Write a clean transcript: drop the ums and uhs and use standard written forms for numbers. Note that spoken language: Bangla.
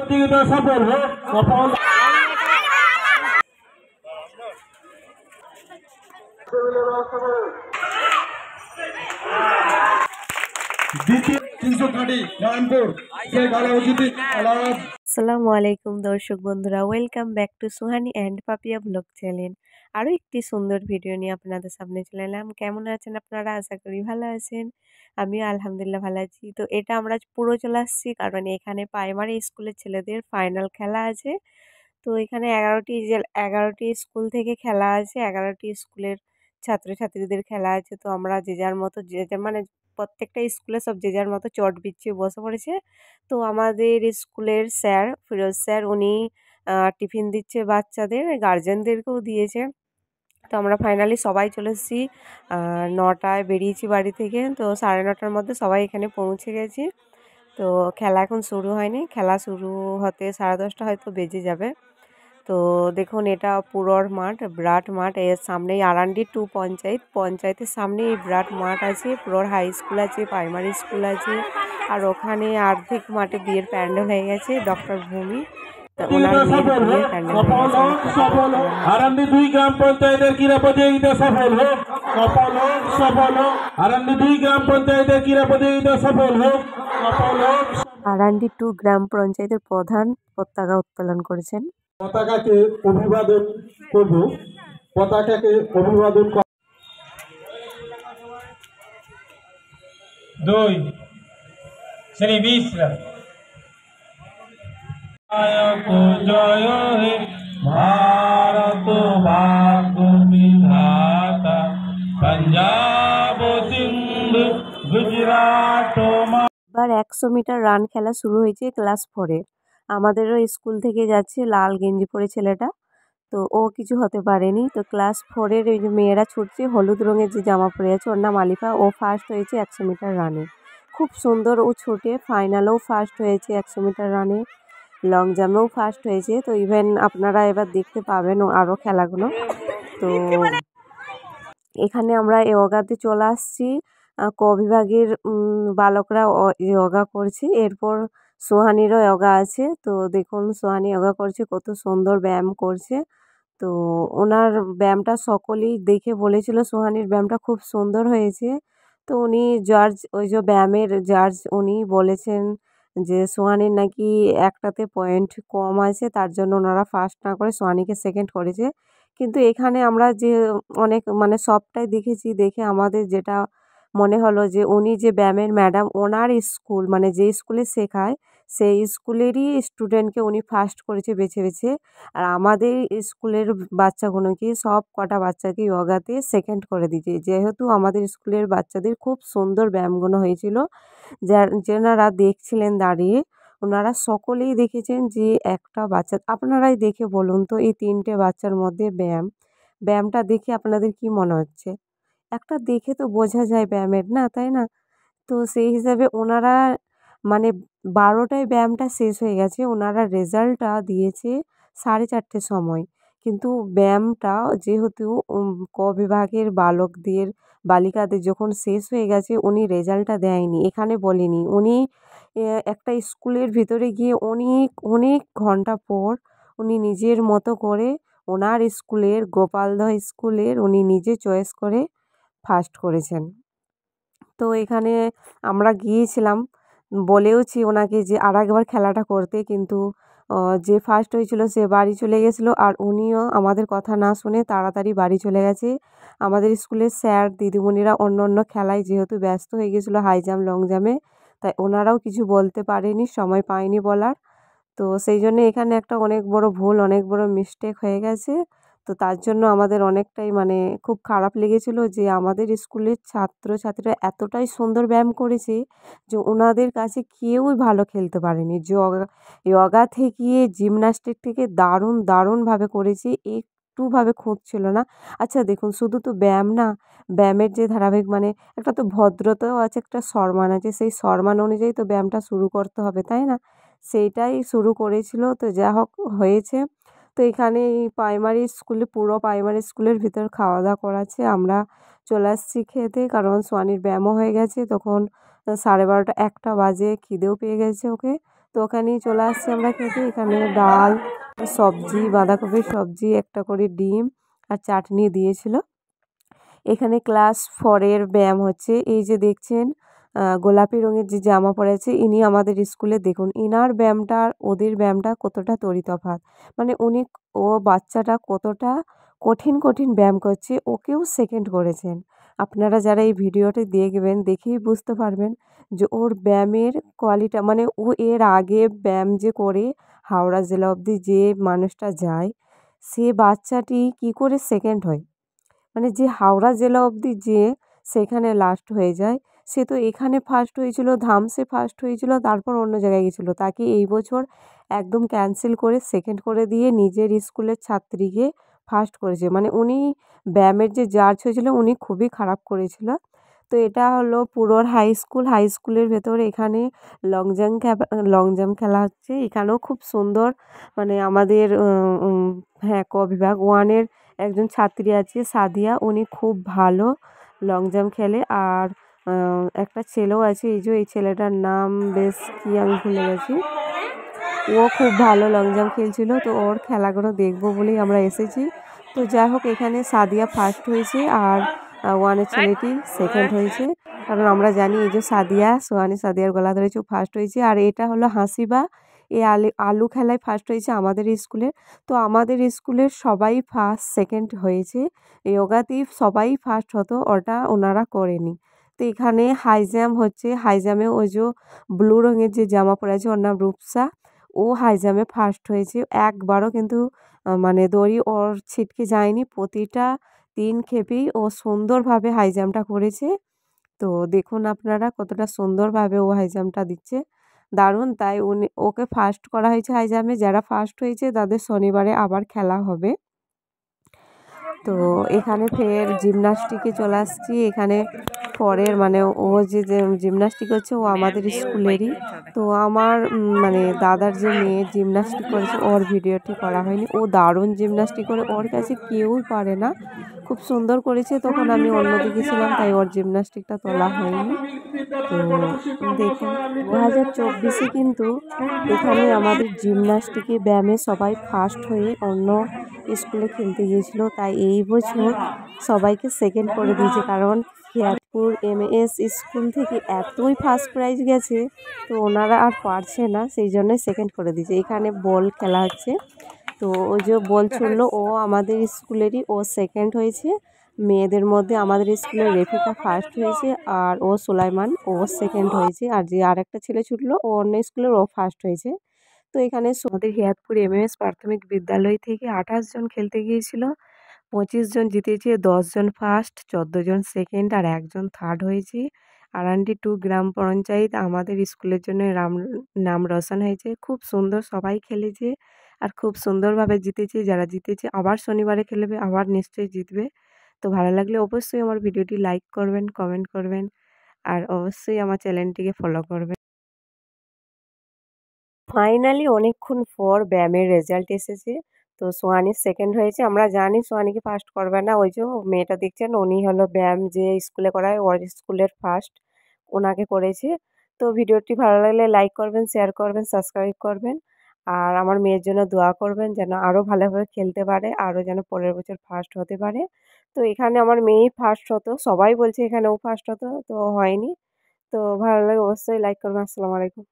প্রতিযোগিতা সফল হোক। সফল দ্বিতীয় 300 কাটি রামপুর শেখ আলাউদ্দিন আলাদ। আসসালামু আলাইকুম দর্শক বন্ধুরা, welcome back to Suhani and Papiya blog channel. আরও একটি সুন্দর ভিডিও নিয়ে আপনাদের সামনে চলে এলাম। কেমন আছেন আপনারা? আশা করি ভালো আছেন। আমিও আলহামদুলিল্লাহ ভালো আছি। তো এটা আমরা পুরো চলে আসছি, কারণ এখানে প্রাইমারি স্কুলের ছেলেদের ফাইনাল খেলা আছে। তো এখানে 11টি স্কুল থেকে খেলা আছে, 11টি স্কুলের ছাত্রছাত্রীদের খেলা আছে। তো আমরা যে যার মতো মানে প্রত্যেকটা স্কুলে সব যে যার মতো চট বিছিয়ে বসে পড়েছে। তো আমাদের স্কুলের স্যার ফিরোজ স্যার উনি টিফিন দিচ্ছে বাচ্চাদের, গার্জেনদেরকেও দিয়েছে। তো আমরা ফাইনালি সবাই চলে এসেছি। 9টায় বেরিয়েছি বাড়ি থেকে, তো 9:30টার মধ্যে সবাই এখানে পৌঁছে গেছি। তো খেলা এখন শুরু হয়নি, খেলা শুরু হতে 10:30 হয়তো বেজে যাবে। তো দেখুন এটা পুরোর মাঠ, বিরাট মাঠ। এর সামনেই আরান্ডি 2 পঞ্চায়েতের সামনে এই বিরাট মাঠ আছে। পুরোর হাই স্কুল আছে, প্রাইমারি স্কুল আছে। আর ওখানে অর্ধেক মাঠে বিয়ের প্যান্ডেল হয়ে গেছে। ডক্টর ভূমি ওনার মেয়ের বিয়ের প্যান্ডেল হয়ে গেছে। আরান্ডি 2 গ্রাম পঞ্চায়েতের ক্রীড়া প্রতিযোগিতা সফল হোক। সফল হোক, সফল হোক। আরান্ডি 2 গ্রাম পঞ্চায়েতের ক্রীড়া প্রতিযোগিতা সফল হোক। সফল হোক। আরান্ডি 2 গ্রাম পঞ্চায়েতের প্রধান পতাকা উত্তোলন করেছেন। পতাকাকে অভিবাদন করব। পতাকাকে অভিবাদন 2 শ্রী মিশ্রা। জয় হে ভারত ভাগ্য বিধাতা, পঞ্জাব সিন্ধু গুজরাট। এবার 100 মিটার রান খেলা শুরু হয়েছে ক্লাস 4-এ। আমাদেরও স্কুল থেকে যাচ্ছে, লাল গেঞ্জি পরে ছেলেটা। তো ও কিছু হতে পারেনি। তো ক্লাস 4-এর ওই যে মেয়েরা ছুটছে, হলুদ রঙের যে জামা পরে আছে, ওর নাম আলিফা। ও ফার্স্ট হয়েছে 100 মিটার রানে। খুব সুন্দর ও ছুটে, ফাইনালেও ফার্স্ট হয়েছে 100 মিটার রানে। লং জাম্পেও ফার্স্ট হয়েছে। তো ইভেন আপনারা এবার দেখতে পাবেন আরও খেলাগুলো। তো এখানে আমরা যোগাতে চলে আসছি। ক বিভাগের বালকরা যোগা করছে। এরপর সোহানিরও যোগা আছে। তো দেখুন সোহানি যোগা করছে, কত সুন্দর ব্যায়াম করছে। তো ওনার ব্যায়ামটা সকলেই দেখে বলেছিল সোহানির ব্যায়ামটা খুব সুন্দর হয়েছে। তো উনি জাজ, ওই যে ব্যায়ামের জাজ, উনি বলেছেন যে সোহানির নাকি একটাতে পয়েন্ট কম আছে, তার জন্য ওনারা ফার্স্ট না করে সোহানিকে সেকেন্ড করেছে। কিন্তু এখানে আমরা যে অনেক মানে সবটাই দেখেছি, দেখে আমাদের যেটা মনে হলো যে উনি যে ব্যায়ামের ম্যাডাম, ওনার স্কুল মানে যে স্কুলে শেখায় সেই স্কুলেরই স্টুডেন্টকে উনি ফার্স্ট করেছে বেছে বেছে। আর আমাদের স্কুলের বাচ্চাগুলোকে, সব কটা বাচ্চাকে যোগাতে সেকেন্ড করে দিয়েছে। যেহেতু আমাদের স্কুলের বাচ্চাদের খুব সুন্দর ব্যায়ামগুলো হয়েছিল, যেনারা দেখছিলেন দাঁড়িয়ে, ওনারা সকলেই দেখেছেন যে একটা বাচ্চা, আপনারাই দেখে বলুন তো এই 3টে বাচ্চার মধ্যে ব্যায়ামটা দেখে আপনাদের কি মনে হচ্ছে? একটা দেখে তো বোঝা যায় ব্যায়ামের, না তাই না? তো সেই হিসাবে ওনারা মানে 12টায় ব্যায়ামটা শেষ হয়ে গেছে, ওনারা রেজাল্টটা দিয়েছে 4:30 সময়। কিন্তু ব্যায়ামটা যেহেতু ক বিভাগের বালিকাদের যখন শেষ হয়ে গেছে, উনি রেজাল্টটা দেয়নি, এখানে বলেনি। উনি একটা স্কুলের ভিতরে গিয়ে অনেক অনেক ঘন্টা পর উনি নিজের মতো করে ওনার স্কুলের, গোপালদহ স্কুলের, উনি নিজে চয়েস করে ফার্স্ট করেছেন। তো এখানে আমরা গিয়েছিলাম, বলেওছি ওনাকে যে আরেকবার খেলাটা করতে, কিন্তু যে ফার্স্ট হয়েছিল সে বাড়ি চলে গেছিলো। আর উনিও আমাদের কথা না শুনে তাড়াতাড়ি বাড়ি চলে গেছে। আমাদের স্কুলের স্যার দিদিমণিরা অন্য অন্য খেলায় যেহেতু ব্যস্ত হয়ে গেছিলো, হাই জাম্প লং জাম্পে, তাই ওনারাও কিছু বলতে পারেনি, সময় পায়নি বলার। তো সেই জন্য এখানে একটা অনেক বড় ভুল, অনেক বড় মিস্টেক হয়ে গেছে। তো তার জন্য আমাদের অনেকটাই মানে খুব খারাপ লেগেছিলো যে আমাদের স্কুলের ছাত্রছাত্রীরা এতটাই সুন্দর ব্যায়াম করেছে যে ওনাদের কাছে কেউই ভালো খেলতে পারেনি। যোগা থেকে, জিমন্যাস্টিক থেকে দারুণ দারুণভাবে করেছে, একটুভাবে খুঁত ছিল না। আচ্ছা দেখুন, শুধু তো ব্যায়াম না, ব্যায়ামের যে ধারাবাহিক মানে একটা তো ভদ্রতাও আছে, একটা সম্মান আছে। সেই সম্মান অনুযায়ী তো ব্যায়ামটা শুরু করতে হবে, তাই না? সেইটাই শুরু করেছিল। তো যা হোক হয়েছে। তো এখানে এই প্রাইমারি স্কুলে, পুরো প্রাইমারি স্কুলের ভিতর খাওয়া দাওয়া করাচ্ছে। আমরা চলে আসছি খেতে, কারণ সোয়ানির ব্যায়ামও হয়ে গেছে। তখন 12:30 1টা বাজে, খিদেও পেয়ে গেছে ওকে। তো তো ওখানেই চলে আসছি আমরা খেতে। এখানে ডাল, সবজি, বাঁধাকপির সবজি, একটা করে ডিম আর চাটনি দিয়েছিল। এখানে ক্লাস 4 এর ব্যায়াম হচ্ছে। এই যে দেখছেন গোলাপি রঙের যে জামা পরে আছে ইনি আমাদের স্কুলে। দেখুন ইনার ব্যায়ামটা আর ওদের ব্যায়ামটা কতটা তফাৎ। মানে বাচ্চাটা কতটা কঠিন কঠিন ব্যায়াম করছে, ওকেও সেকেন্ড করেছেন। আপনারা যারা এই ভিডিওটি দেখবেন দেখেই বুঝতে পারবেন যে ওর ব্যায়ামের কোয়ালিটি, মানে ও এর আগে ব্যায়াম যে করে হাওড়া জেলা অবধি যে মানুষটা যায়, সে বাচ্চাটি কি করে সেকেন্ড হয়। মানে যে হাওড়া জেলা অবধি যেয়ে সেখানে লাস্ট হয়ে যায়, সে তো এখানে ফার্স্ট হয়েছিল, ধামসে ফার্স্ট হয়েছিল, তারপর অন্য জায়গায় গেছিলো। তাকে এই বছর একদম ক্যান্সেল করে সেকেন্ড করে দিয়ে নিজের স্কুলের ছাত্রীকে ফার্স্ট করেছে। মানে উনি ব্যায়ামের যে জাজ হয়েছিল উনি খুবই খারাপ করেছিল। তো এটা হলো পুরোর হাই স্কুল। হাই স্কুলের ভেতরে এখানে লং জাম্প খেলা হচ্ছে। এখানেও খুব সুন্দর, মানে আমাদের হ্যাঁ, ক বিভাগ 1 এর একজন ছাত্রী আছে সাদিয়া, উনি খুব ভালো লং জাম্প খেলে। আর একটা ছেলেও আছে, এই যে এই ছেলেটার নাম বেশ কি আমি ভুলে গেছি, ও খুব ভালো লং জাম্প খেলছিল। তো ওর খেলাগুলো দেখবো বলেই আমরা এসেছি। তো যাই হোক, এখানে সাদিয়া ফার্স্ট হয়েছে আর 1 এর ছেলেটি সেকেন্ড হয়েছে। কারণ আমরা জানি এই যে সাদিয়ার গলা ধরেছে, ফার্স্ট হয়েছে। আর এটা হলো হাসিবা, এই আলু খেলায় ফার্স্ট হয়েছে আমাদের স্কুলে। তো আমাদের স্কুলের সবাই ফার্স্ট সেকেন্ড হয়েছে। যোগাতে সবাই ফার্স্ট হতো, ওটা ওনারা করেনি। তো এখানে হাই জাম্প হচ্ছে। হাই জাম্পে ওই যে ব্লু রঙের যে জামা পরে আছে ওর নাম রূপসা, ও হাই জাম্পে ফার্স্ট হয়েছে। একবারও কিন্তু মানে দড়ি ওর ছিটকে যায়নি। প্রতিটা 3 ক্ষেপেই ও সুন্দরভাবে হাই জাম্পটা করেছে। তো দেখুন আপনারা কতটা সুন্দরভাবে ও হাই জাম্পটা দিচ্ছে, দারুণ। তাই ওকে ফার্স্ট করা হয়েছে হাই জাম্পে। যারা ফার্স্ট হয়েছে তাদের শনিবারে আবার খেলা হবে। তো এখানে ফের জিমনাস্টিকে চলে আসছি। এখানে পরের মানে ও যে জিমনাস্টিক হচ্ছে ও আমাদের স্কুলেরই। তো আমার মানে দাদার যে মেয়ে জিমনাস্টিক করেছে, ওর ভিডিওটি করা হয়নি। ও দারুণ জিমনাস্টিক করে, ওর কাছে কেউই পারে না, খুব সুন্দর করেছে। তখন আমি অন্যদিকে ছিলাম তাই ওর জিমনাস্টিকটা তোলা হয়নি। তো দেখুন 2024-এ কিন্তু এখানে আমাদের জিমনাস্টিকে ব্যায়ামে সবাই ফার্স্ট হয়ে অন্য স্কুলে খেলতে গিয়েছিল। তাই এই বছর সবাইকে সেকেন্ড করে দিয়েছে, কারণ খিয়াতপুর এমএস স্কুল থেকে এতই ফার্স্ট প্রাইজ গেছে, তো ওনারা আর পারছে না, সেই জন্যই সেকেন্ড করে দিয়েছে। এখানে বল খেলা হচ্ছে। তো ওই যে বল ছুড়লো, ও আমাদের স্কুলেরই, ও সেকেন্ড হয়েছে। মেয়েদের মধ্যে আমাদের স্কুলের রেফিকা ফার্স্ট হয়েছে, আর ও সুলাইমান ও সেকেন্ড হয়েছে। আর যে আরেকটা ছেলে ছুটলো ও অন্য স্কুলের, ও ফার্স্ট হয়েছে। তো এখানে আমাদের হিয়াতপুর এমএস প্রাথমিক বিদ্যালয় থেকে 28 জন খেলতে গিয়েছিল। 25 জন জিতেছে, 10 জন ফার্স্ট, 14 জন সেকেন্ড আর 1 জন থার্ড হয়েছে। আরান্ডি 2 গ্রাম পঞ্চায়েত আমাদের স্কুলের জন্য নাম রোশন হয়েছে। খুব সুন্দর সবাই খেলেছে আর খুব সুন্দরভাবে জিতেছে। যারা জিতেছে আবার শনিবারে খেলবে, আবার নিশ্চয়ই জিতবে। তো ভালো লাগলে অবশ্যই আমার ভিডিওটি লাইক করবেন, কমেন্ট করবেন আর অবশ্যই আমার চ্যানেলটিকে ফলো করবেন। ফাইনালি অনেকক্ষণ পর ব্যায়ামের রেজাল্ট এসেছে। তো সোয়ানি সেকেন্ড হয়েছে। আমরা জানি সোয়ানিকে ফার্স্ট করবে না, ওই যে মেয়েটা দেখছেন উনি হলো ব্যায়াম যে স্কুলে করায় ওর স্কুলের ফার্স্ট, ওনাকে করেছে। তো ভিডিওটি ভালো লাগলে লাইক করবেন, শেয়ার করবেন, সাবস্ক্রাইব করবেন আর আমার মেয়ের জন্য দোয়া করবেন যেন আরও ভালোভাবে খেলতে পারে, আরও যেন পরের বছর ফার্স্ট হতে পারে। তো এখানে আমার মেয়েই ফার্স্ট হতো, সবাই বলছে এখানে ও ফার্স্ট হতো, তো হয়নি। তো ভালো লাগে অবশ্যই লাইক করবেন। আসসালামু আলাইকুম।